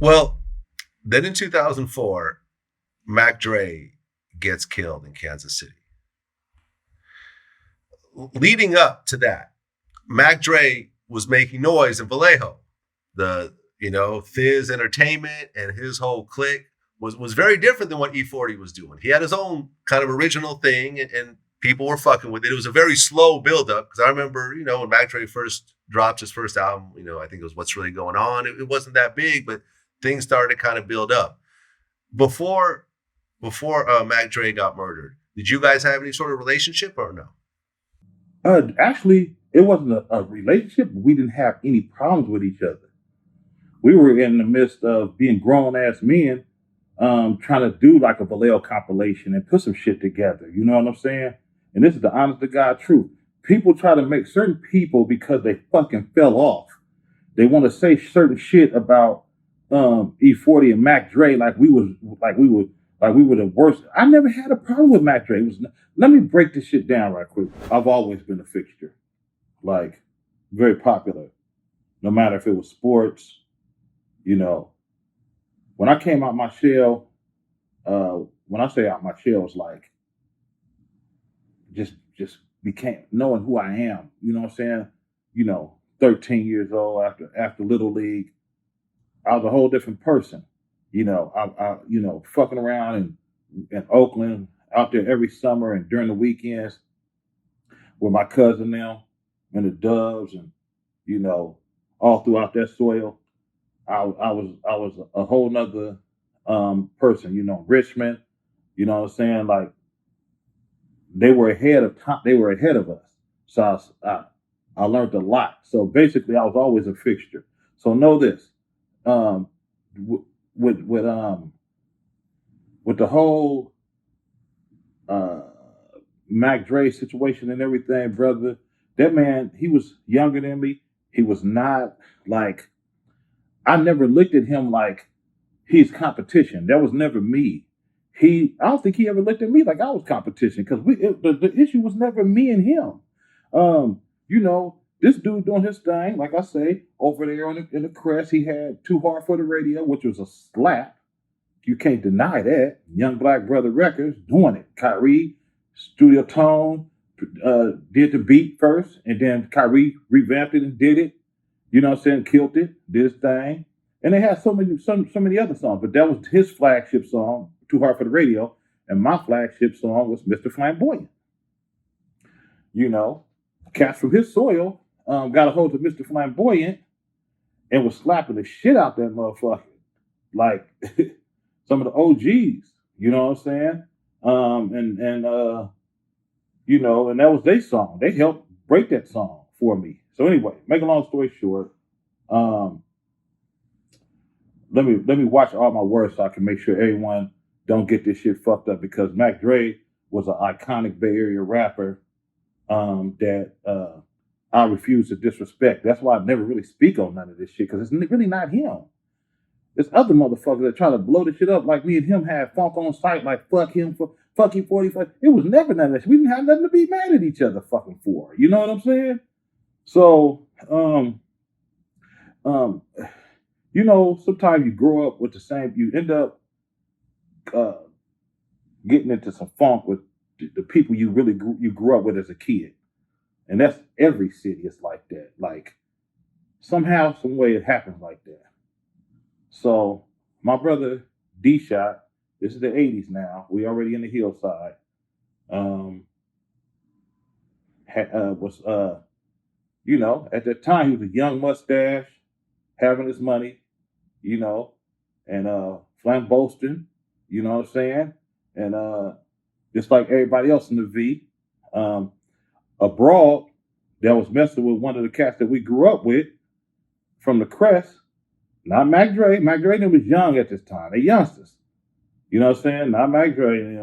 Well, then in 2004, Mac Dre gets killed in Kansas City. Leading up to that, Mac Dre was making noise in Vallejo. The Thiz Entertainment and his whole clique was very different than what E-40 was doing. He had his own kind of original thing, and people were fucking with it. It was a very slow buildup because I remember, when Mac Dre first dropped his first album, I think it was What's Really Going On. It wasn't that big, but things started to kind of build up. Before Mac Dre got murdered, did you guys have any sort of relationship or no? Actually, it wasn't a relationship. But we didn't have any problems with each other. We were in the midst of being grown ass men, trying to do like a Vallejo compilation and put some shit together. You know what I'm saying? And this is the honest to God truth. People try to make certain people because they fucking fell off. They want to say certain shit about E-40 and Mac Dre like we were the worst. I never had a problem with Mac Dre. Let me break this shit down right quick. I've always been a fixture, like very popular, no matter if it was sports. When I came out my shell, when I say out my shell, it's like just became knowing who I am. You know what I'm saying? 13 years old after Little League, I was a whole different person. I fucking around in Oakland, out there every summer and during the weekends with my cousin now and the Doves and all throughout that soil. I was a whole nother person. Richmond, you know what I'm saying? Like they were ahead of time. They were ahead of us. So I learned a lot. So basically, I was always a fixture. So know this. With the whole Mac Dre situation and everything, brother, that man, he was younger than me. He was not like, I never looked at him like he's competition. That was never me. I don't think he ever looked at me like I was competition because the issue was never me and him. This dude doing his thing, like I say, over there in the Crest, he had Too Hard for the Radio, which was a slap. You can't deny that. Young Black Brother Records doing it. Kyrie, Studio Tone, did the beat first, and then Kyrie revamped it and did it. You know what I'm saying? Killed it, did his thing. And they had so many other songs, but that was his flagship song, Too Hard for the Radio, and my flagship song was Mr. Flamboyant. Cats from his soil got a hold of Mr. Flamboyant and was slapping the shit out that motherfucker. Like some of the OGs, you know what I'm saying? And that was their song. They helped break that song for me. So anyway, make a long story short, let me watch all my words so I can make sure everyone don't get this shit fucked up because Mac Dre was an iconic Bay Area rapper that I refuse to disrespect. That's why I never really speak on none of this shit because it's really not him. There's other motherfuckers that try to blow this shit up like me and him had funk on sight like fuck him for fuck E-40. It was never none of that shit. We didn't have nothing to be mad at each other fucking for. You know what I'm saying? So, sometimes you grow up with the same, you end up getting into some funk with the people you really grew up with as a kid. And that's every city is like that. Like somehow, some way it happens like that. So my brother D-Shot, this is the 80s now. We already in the hillside. At that time he was a young mustache, having his money, and flamboasting, you know what I'm saying? And just like everybody else in the V, a broad that was messing with one of the cats that we grew up with from the Crest, not Mac Dre. Mac Dre was young at this time. They youngsters. You know what I'm saying? Not Mac Dre,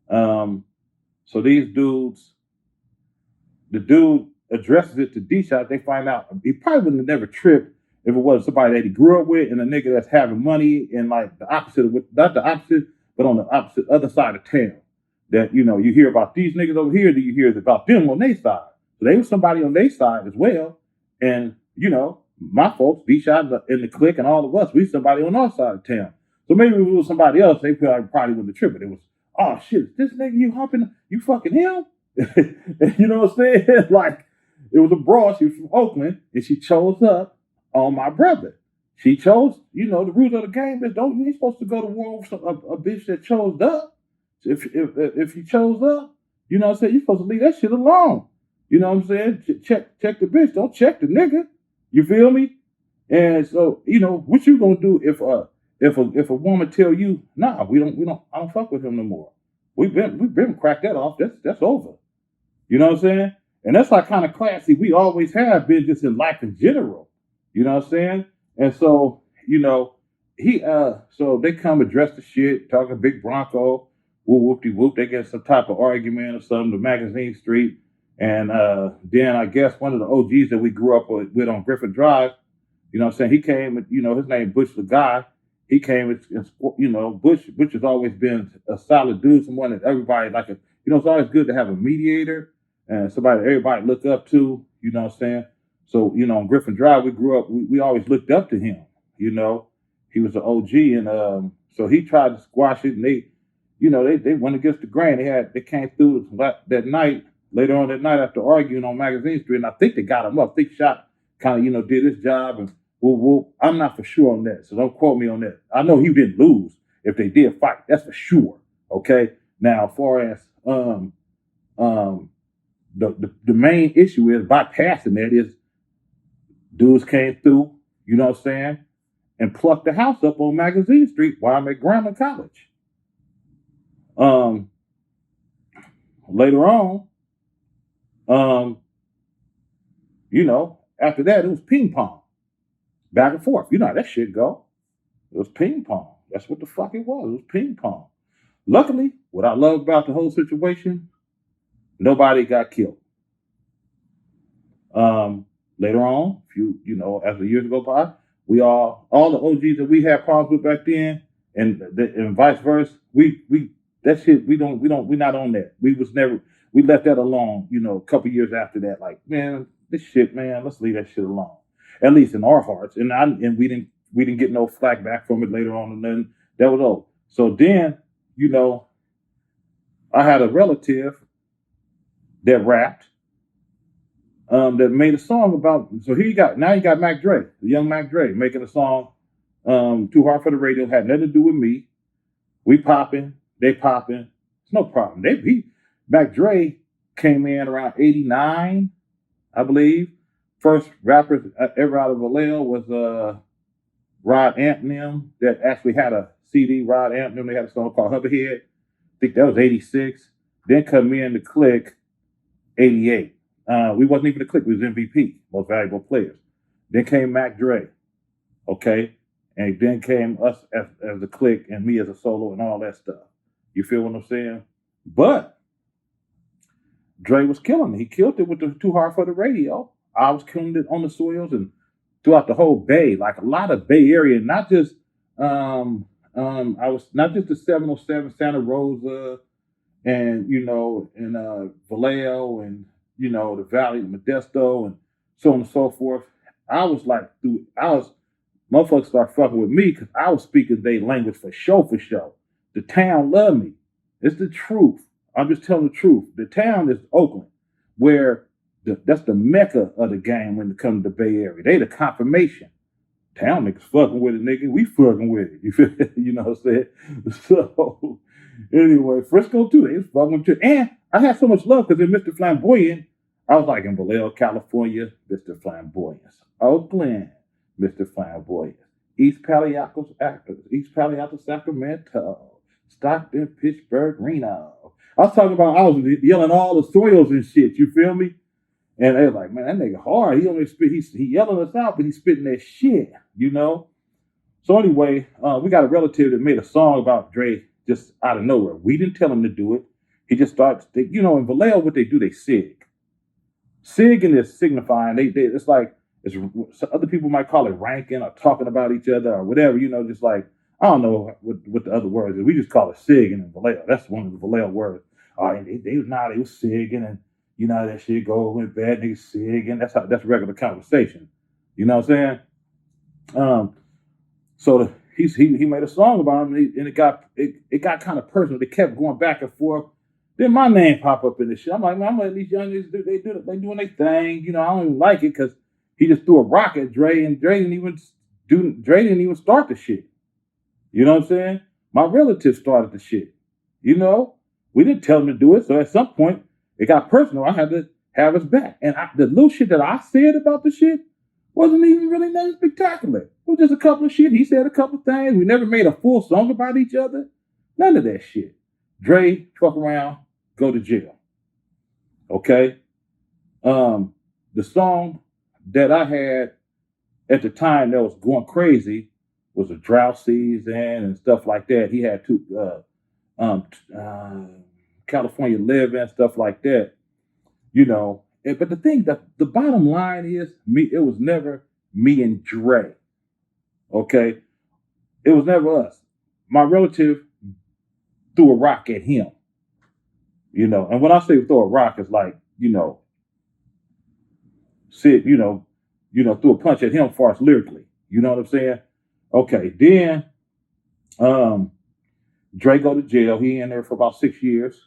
So these dudes, the dude addresses it to D-Shot. They find out he probably wouldn't have never tripped if it was somebody that he grew up with and a nigga that's having money and like the opposite of not the opposite, but on the opposite other side of town. That, you hear about these niggas over here, then you hear about them on their side. So they was somebody on their side as well. And, my folks, D-Shot in the clique and all of us, we somebody on our side of town. So maybe if it was somebody else, they probably wouldn't have tripped. It was, oh shit, this nigga you humping, you fucking him? You know what I'm saying? Like, it was a broad, she was from Oakland, and she chose up on my brother. She chose, the rules of the game is you ain't supposed to go to war with a bitch that chose up. If you chose up, you know what I'm saying, you're supposed to leave that shit alone. You know what I'm saying? Check the bitch, don't check the nigga. You feel me? And so, what you gonna do if a woman tell you, nah, I don't fuck with him no more. We've been cracked that off. That's over. You know what I'm saying? And that's like kind of classy we always have been just in life in general. You know what I'm saying? And so, so they come address the shit, talking big Bronco, whoop-de-whoop. They get some type of argument or something, the Magazine Street. And then I guess one of the OGs that we grew up with on Griffin Drive, you know what I'm saying, he came, his name Butch the Guy. He came, Butch has always been a solid dude, someone that everybody it's always good to have a mediator and somebody that everybody look up to, you know what I'm saying? So, on Griffin Drive, we grew up, we always looked up to him, He was an OG, and so he tried to squash it, and they went against the grain. They came through that night, later on that night after arguing on Magazine Street, and I think they got him up. I think Shot kind of, did his job, and I'm not for sure on that, so don't quote me on that. I know he didn't lose if they did fight. That's for sure. Okay. Now, as far as the main issue is bypassing that is dudes came through, you know what I'm saying, and plucked the house up on Magazine Street while I'm at Grambling College. Later on, after that, it was ping pong. Back and forth. You know how that shit go. It was ping pong. That's what the fuck it was. It was ping pong. Luckily, what I love about the whole situation, nobody got killed. Later on, as the years go by, all the OGs that we had problems with back then, and vice versa, that shit, we're not on that. We left that alone, a couple years after that. Like, man, this shit, man, let's leave that shit alone. At least in our hearts. And we didn't get no flack back from it later on, and then that was over. So then, I had a relative that rapped, that made a song about, so you got Mac Dre, the young Mac Dre, making a song, Too Hard for the Radio, had nothing to do with me. We popping, they popping. It's no problem. Mac Dre came in around 89, I believe. First rapper ever out of Vallejo was Rod Amp that actually had a CD. Rod Amp they had a song called Hoverhead. I think that was 86. Then come in the clique, 88. We wasn't even the clique. We was MVP, most valuable players. Then came Mac Dre, okay? And then came us as the clique and me as a solo and all that stuff. You feel what I'm saying? But Dre was killing it. He killed it with the Too Hard for the Radio. I was killing it on the soils and throughout the whole Bay, like a lot of Bay Area, not just I was not just the 707 Santa Rosa and Vallejo and the Valley, Modesto, and so on and so forth. I was like, motherfuckers started fucking with me because I was speaking their language for show. The town loved me. It's the truth. I'm just telling the truth. The town is Oakland, where that's the mecca of the game when it comes to the Bay Area. They the confirmation. Town niggas fucking with it, nigga. We fucking with it. You feel? You know what I'm saying? So anyway, Frisco too. They was fucking with it. And I had so much love because in Mr. Flamboyant, I was like in Vallejo, California, Mr. Flamboyant. Oakland, Mr. Flamboyant. East Palo Alto, Sacramento, Stockton, Pittsburgh, Reno. I was talking about, I was yelling all the soils and shit. You feel me? And they was like, man, that nigga hard. He only spit, he yelling us out, but he's spitting that shit, So anyway, we got a relative that made a song about Dre just out of nowhere. We didn't tell him to do it. He just started, in Vallejo, what they do, they sig. Sigging is signifying, it's like, other people might call it ranking or talking about each other or whatever, just like, I don't know what the other words is. We just call it sigging in Vallejo. That's one of the Vallejo words. And they was sigging and, that shit went bad, niggas sigging. That's regular conversation. You know what I'm saying? So he made a song about him, and it got kind of personal. They kept going back and forth. Then my name pop up in this shit. I'm like, man, I'm letting these young niggas they doing their thing. You know, I don't even like it because he just threw a rock at Dre, and Dre didn't even start the shit. You know what I'm saying? My relative started the shit. You know, we didn't tell him to do it. So at some point, it got personal. I had to have his back. And the little shit that I said about the shit wasn't even really nothing spectacular. It was just a couple of shit. He said a couple of things. We never made a full song about each other. None of that shit. Dre, fuck around, go to jail. Okay? The song that I had at the time that was going crazy was a drought season and stuff like that. He had California Living, stuff like that. You know, but the thing that the bottom line is it was never me and Dre. Okay. It was never us. My relative threw a rock at him. You know, and when I say throw a rock, it's like, you know, threw a punch at him far as lyrically. You know what I'm saying? Okay, then Dre go to jail. He in there for about 6 years.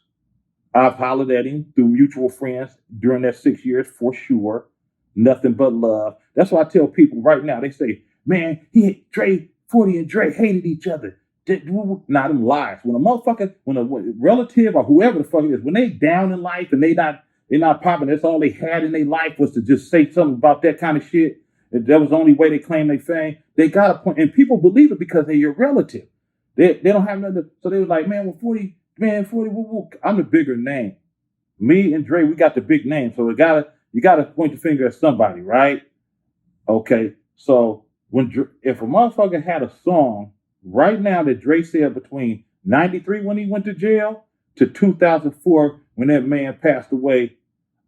I've hollered at him through mutual friends during that 6 years for sure. Nothing but love. That's why I tell people right now, they say, man, Dre, 40 and Dre hated each other. Not them lies. When a relative or whoever the fuck it is, when they down in life and they're not popping, that's all they had in their life was to just say something about that kind of shit. That was the only way they claim they fame. They got a point, and people believe it because they're your relative. They don't have nothing. So they was like, man, well, 40, I'm the bigger name. Me and Dre, we got the big name. So you gotta point the finger at somebody, right? Okay. So if a motherfucker had a song right now that Dre said between 93 when he went to jail to 2004 when that man passed away,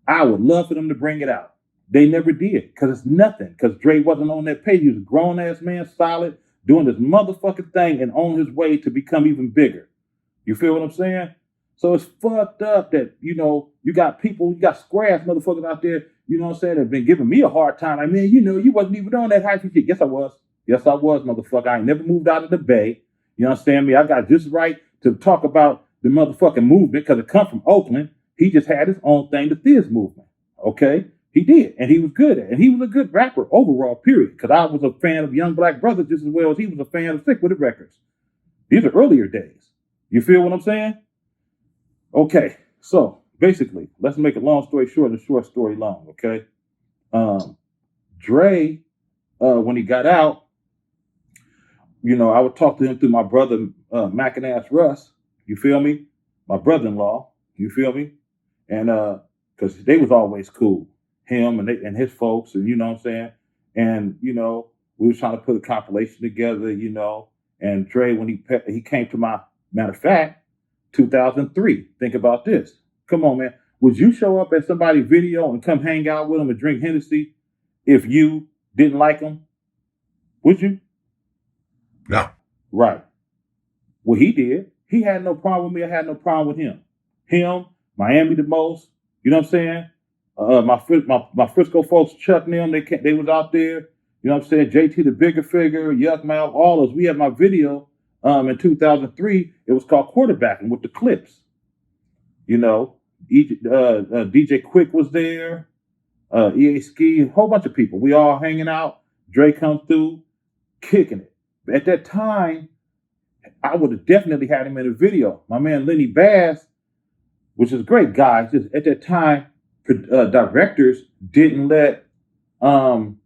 I would love for them to bring it out. They never did because it's nothing. Because Dre wasn't on that page. He was a grown ass man, solid, doing this motherfucking thing and on his way to become even bigger. You feel what I'm saying? So it's fucked up that, you know, you got square ass motherfuckers out there, you know what I'm saying, that have been giving me a hard time. Like, man, you know, you wasn't even on that high shit. Yes, I was. Yes, I was, motherfucker. I ain't never moved out of the Bay. You understand me? I got just right to talk about the motherfucking movement because it come from Oakland. He just had his own thing, the Thiz movement. Okay? He did, and he was good at it. And he was a good rapper overall, period. Because I was a fan of Young Black Brothers just as well as he was a fan of Sick With It Records. These are earlier days. You feel what I'm saying? Okay, so basically, let's make a long story short and a short story long, okay? Dre, when he got out, you know, I would talk to him through my brother, Mac and Ass Russ, you feel me? My brother-in-law, you feel me? And because they was always cool, him and his folks, and you know what I'm saying? And, you know, we was trying to put a compilation together, you know, and Dre, when he came to matter of fact, 2003. Think about this. Come on, man. Would you show up at somebody's video and come hang out with them and drink Hennessy if you didn't like them? Would you? No. Right. Well, he did. He had no problem with me. I had no problem with him. Him, Miami the most. You know what I'm saying? My Frisco folks, Chuck and them, they was out there. You know what I'm saying? JT the Bigger Figure, Yuck Mouth, all those. We had my video in 2003. It was called Quarterbackin with the Clips. You know, DJ Quick was there, EA Ski, a whole bunch of people. We all hanging out. Dre come through, kicking it. But at that time, I would have definitely had him in a video. My man Lenny Bass, which is a great guy, just at that time, directors didn't want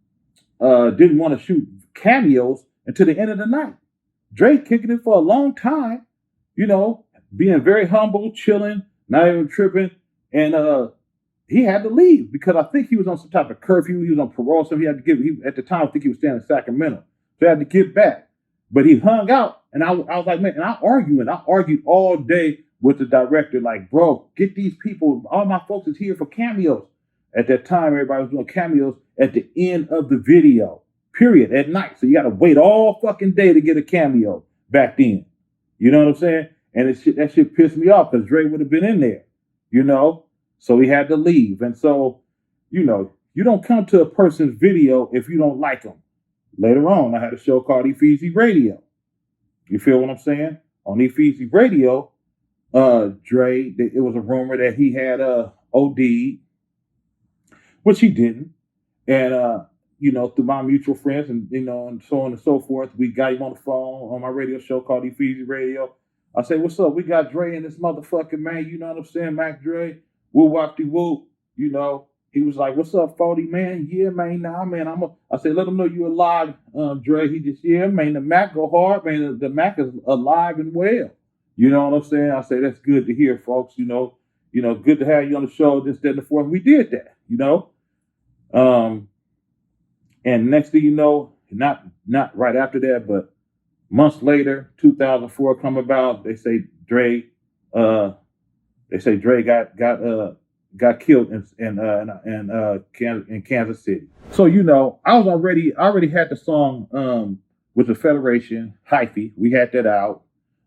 to shoot cameos until the end of the night. Dre kicking it for a long time, you know, being very humble, chilling, not even tripping, and he had to leave because I think he was on some type of curfew. He was on parole, so he had to give. At the time, I think he was staying in Sacramento, so he had to get back. But he hung out, and I was like, man, and I argued all day with the director, like, bro, get these people. All my folks is here for cameos. At that time, everybody was doing cameos at the end of the video, period, at night. So you got to wait all fucking day to get a cameo back then. You know what I'm saying? And that shit pissed me off because Dre would have been in there, you know? So he had to leave. And so, you know, You don't come to a person's video if you don't like them. Later on, I had a show called E-40 Radio. You feel what I'm saying? On E-40 Radio, Dre, it was a rumor that he had OD'd, which he didn't. And through my mutual friends and and so on and so forth, we got him on the phone on my radio show called E-40 Radio. I say, what's up? We got Dre in this motherfucker, man. You know what I'm saying? Mac Dre, woo wop de whoop. He was like, what's up, 40, man? Yeah, man, nah, man. I said, let him know you alive, Dre. He just, yeah, man, the Mac go hard, man. The Mac is alive and well. You know what I'm saying? I say, that's good to hear, folks. Good to have you on the show, this, that, and the fourth. We did that, And next thing you know, not right after that, but months later, 2004 come about. They say Dre got killed in Kansas City. So I already had the song with the Federation, Hyphy. We had that out.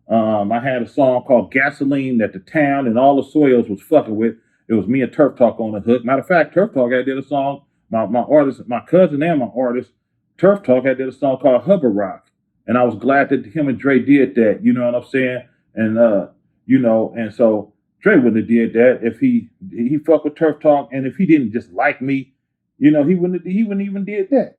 I had a song called Gasoline that the town and all the soils was fucking with. It was me and Turf Talk on the hook. Matter of fact, Turf Talk, I did a song. My artist, my cousin and my artist, Turf Talk, I did a song called Hubba Rock. And I was glad that him and Dre did that. You know what I'm saying? And and so Dre wouldn't have did that if he fucked with Turf Talk, and if he didn't just like me, he wouldn't even did that.